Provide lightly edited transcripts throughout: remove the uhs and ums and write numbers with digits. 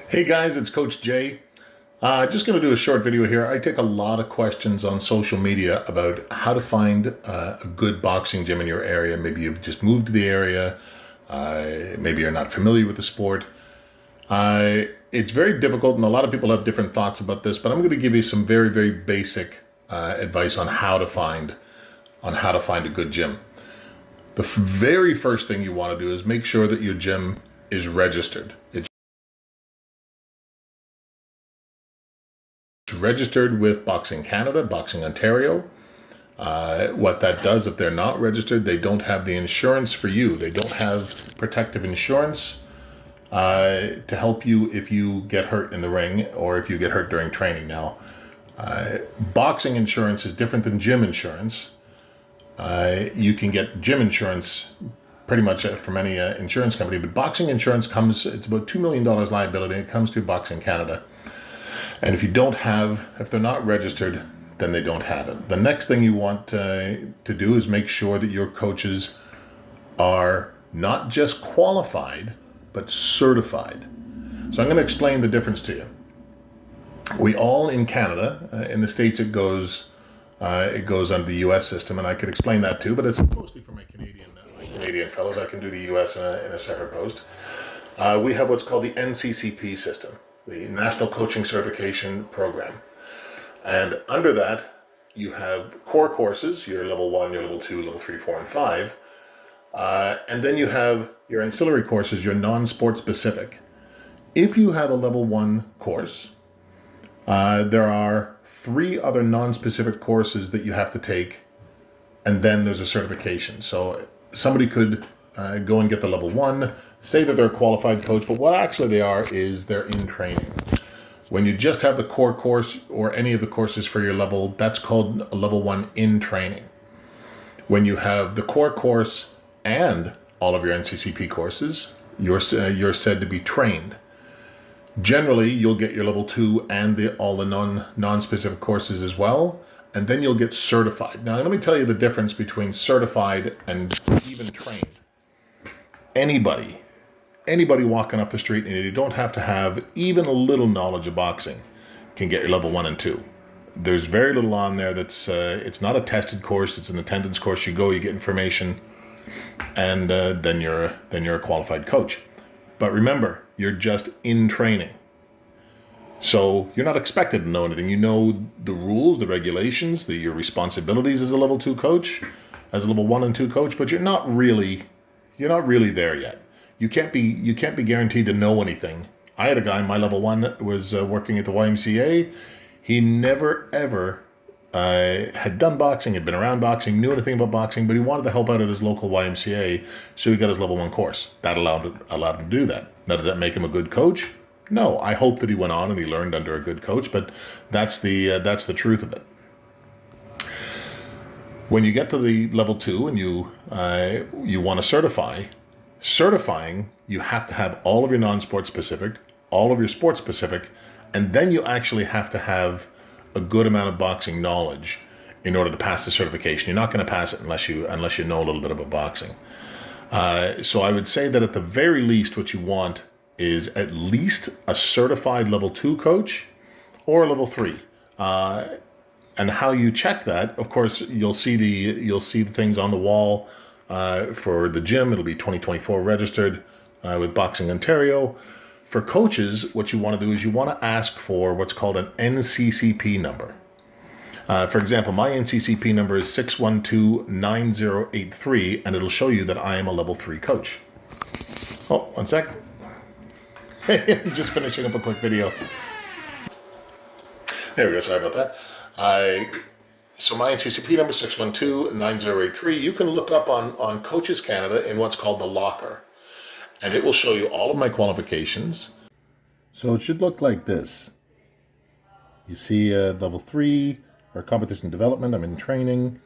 Hey guys, it's Coach Jay. Just going to do a short video here. I take a lot of questions on social media about how to find a good boxing gym in your area. Maybe you've just moved to the area. Maybe you're not familiar with the sport. It's very difficult, and a lot of people have different thoughts about this. But I'm going to give you some very, very basic advice on how to find a good gym. The very first thing you want to do is make sure that your gym is registered. It's registered with Boxing Canada, Boxing Ontario. What that does, if they're not registered, they don't have the insurance for you. They don't have protective insurance to help you if you get hurt in the ring or if you get hurt during training. Now, boxing insurance is different than gym insurance. You can get gym insurance pretty much from any insurance company, but boxing insurance it's about $2 million liability. It comes through Boxing Canada. And if they're not registered, then they don't have it. The next thing you want to do is make sure that your coaches are not just qualified, but certified. So I'm going to explain the difference to you. We all in Canada, in the States it goes under the U.S. system, and I could explain that too, but it's mostly for my Canadian fellows. I can do the U.S. in a separate post. We have what's called the NCCP system, the National Coaching Certification Program. And under that, you have core courses, your level 1, your level 2, level 3, 4, and 5. And then you have your ancillary courses, your non-sport specific. If you have a level 1 course, there are 3 other non-specific courses that you have to take, and then there's a certification. So somebody could go and get the level 1, say that they're a qualified coach, but what actually they are is they're in training. When you just have the core course or any of the courses for your level, that's called a level 1 in training. When you have the core course and all of your NCCP courses, you're said to be trained. Generally, you'll get your level 2 and all the non-specific courses as well, and then you'll get certified. Now, let me tell you the difference between certified and even trained. Anybody walking off the street, and you don't have to have even a little knowledge of boxing, can get your level 1 and 2. There's very little on there that's, it's not a tested course, it's an attendance course. You go, you get information, and then you're a qualified coach. But remember, you're just in training. So you're not expected to know anything. You know the rules, the regulations, your responsibilities as a level 2 coach, as a level 1 and 2 coach, but you're not really there yet. You can't be guaranteed to know anything. I had a guy, my level 1 was working at the YMCA. He never ever had done boxing, had been around boxing, knew anything about boxing, but he wanted to help out at his local YMCA, so he got his level 1 course. That allowed him to do that. Now, does that make him a good coach? No. I hope that he went on and he learned under a good coach, but that's the truth of it. When you get to the level 2 and you want to certifying, you have to have all of your non-sport specific, all of your sport specific, and then you actually have to have a good amount of boxing knowledge in order to pass the certification. You're not going to pass it unless you know a little bit about boxing. So I would say that at the very least, what you want is at least a certified level 2 coach or a level 3. And how you check that, of course, you'll see the things on the wall for the gym. It'll be 2024 registered with Boxing Ontario. For coaches, what you want to do is you want to ask for what's called an NCCP number. For example, my NCCP number is 612-9083, and it'll show you that I am a level 3 coach. Oh, one sec. Just finishing up a quick video. There we go, sorry about that. So my NCCP number is 612-9083. You can look up on Coaches Canada in what's called the locker, and it will show you all of my qualifications. So it should look like this. You see level 3, or competition development, I'm in training.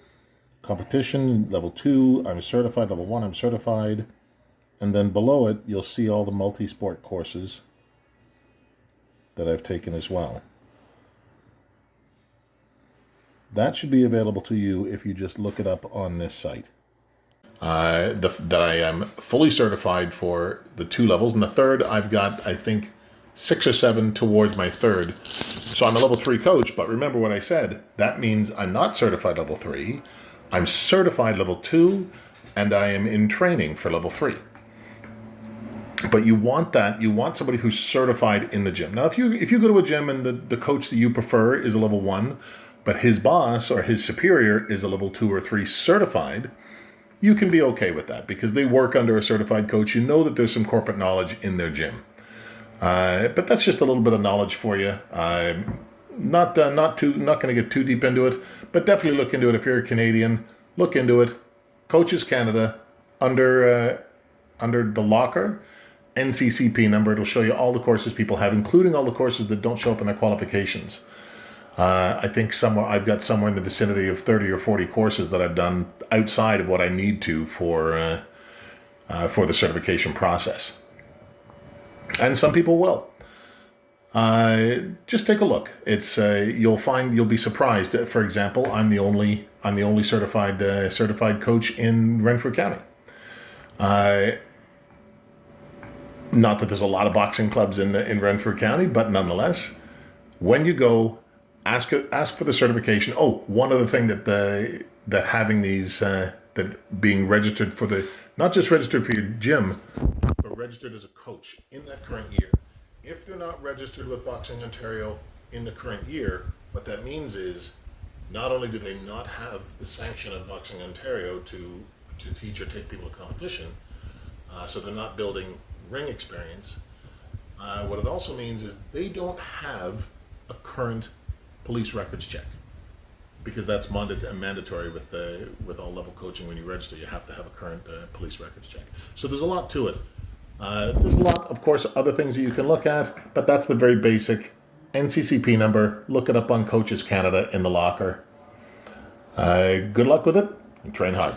Competition, level 2, I'm certified. Level 1, I'm certified. And then below it, you'll see all the multi-sport courses that I've taken as well. That should be available to you if you just look it up on this site. That I am fully certified for the 2 levels. And the third, I've got, I think, 6 or 7 towards my third. So I'm a level 3 coach, but remember what I said. That means I'm not certified level 3. I'm certified level 2, and I am in training for level 3. But you want that. You want somebody who's certified in the gym. Now, if you go to a gym and the coach that you prefer is a level 1, but his boss or his superior is a level 2 or 3 certified, you can be okay with that because they work under a certified coach. You know that there's some corporate knowledge in their gym. But that's just a little bit of knowledge for you. Not going to get too deep into it, but definitely look into it. If you're a Canadian, look into it. Coaches Canada under the locker NCCP number. It'll show you all the courses people have, including all the courses that don't show up in their qualifications. I think I've got somewhere in the vicinity of 30 or 40 courses that I've done outside of what I need to for the certification process. And some people will. Just take a look. It's you'll be surprised. For example, I'm the only certified coach in Renfrew County. Not that there's a lot of boxing clubs in Renfrew County, but nonetheless, when you go, ask for the certification. Oh, one other thing that having these that being registered for not just registered for your gym, but registered as a coach in that current year. If they're not registered with Boxing Ontario in the current year, what that means is not only do they not have the sanction of Boxing Ontario to teach or take people to competition, so they're not building ring experience. What it also means is they don't have a current police records check, because that's mandatory with all level coaching. When you register, you have to have a current police records check. So there's a lot to it. There's a lot, of course, other things that you can look at, but that's the very basic NCCP number. Look it up on Coaches Canada in the locker. Good luck with it and train hard.